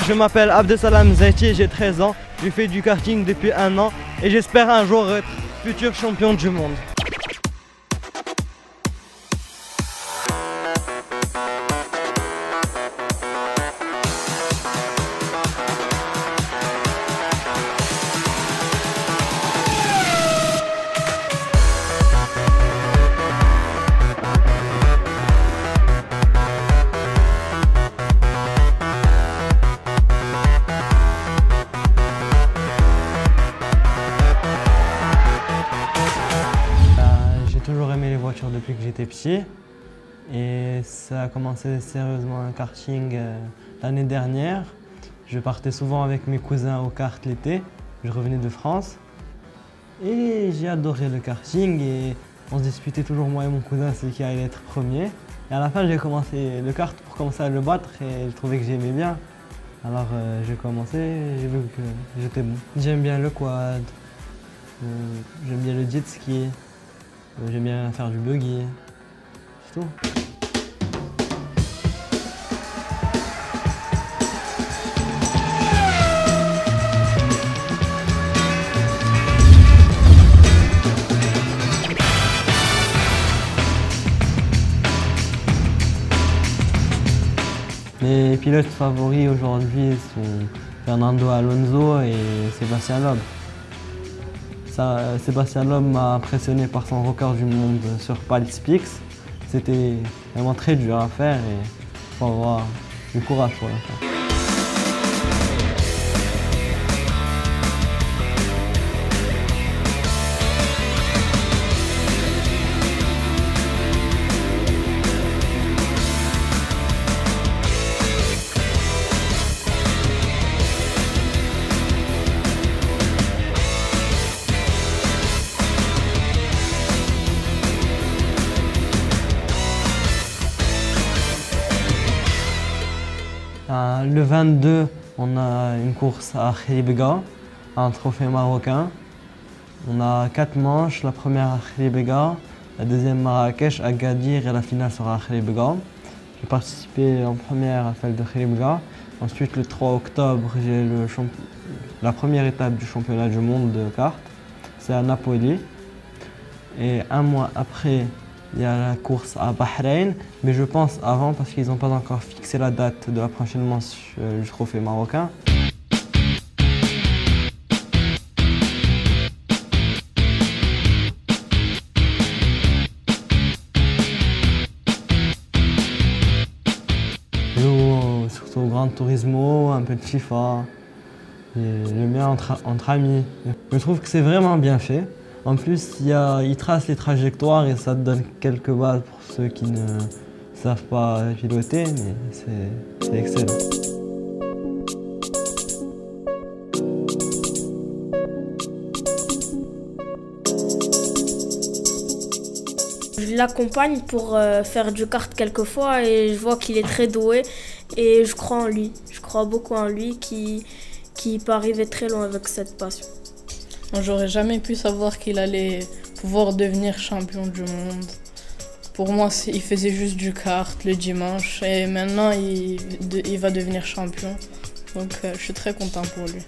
je m'appelle Abdesalam Zaiti, j'ai 13 ans, je fais du karting depuis 1 an et j'espère un jour être futur champion du monde. J'ai toujours aimé les voitures depuis que j'étais petit et ça a commencé sérieusement un karting l'année dernière. Je partais souvent avec mes cousins au kart l'été, je revenais de France et j'ai adoré le karting et on se disputait toujours moi et mon cousin celui qui allait être premier. Et à la fin j'ai commencé le kart pour commencer à le battre et je trouvais que j'aimais bien. Alors j'ai commencé et j'ai vu que j'étais bon. J'aime bien le quad, j'aime bien le jet ski. J'aime bien faire du buggy, c'est tout. Mes pilotes favoris aujourd'hui sont Fernando Alonso et Sébastien Loeb. Sébastien Loeb m'a impressionné par son record du monde sur Pulse Peaks. C'était vraiment très dur à faire et il faut avoir du courage pour le faire. Le 22, on a une course à Khelibga, un trophée marocain. On a 4 manches, la première à Khelibga, la deuxième Marrakech, Agadir et la finale sera à Khelibga. J'ai participé en première à celle de Khelibga. Ensuite, le 3 octobre, j'ai la première étape du championnat du monde de kart. C'est à Napoli. Et 1 mois après, il y a la course à Bahreïn, mais je pense avant parce qu'ils n'ont pas encore fixé la date de la prochaine manche du trophée marocain. Je joue surtout au Gran Turismo, un peu de FIFA, et j'aime bien entre amis. Je trouve que c'est vraiment bien fait. En plus, il trace les trajectoires et ça te donne quelques bases pour ceux qui ne savent pas piloter, mais c'est excellent. Je l'accompagne pour faire du kart quelquefois et je vois qu'il est très doué et je crois en lui. Je crois beaucoup en lui qui peut arriver très loin avec cette passion. J'aurais jamais pu savoir qu'il allait pouvoir devenir champion du monde. Pour moi, il faisait juste du kart le dimanche et maintenant il va devenir champion. Donc je suis très content pour lui.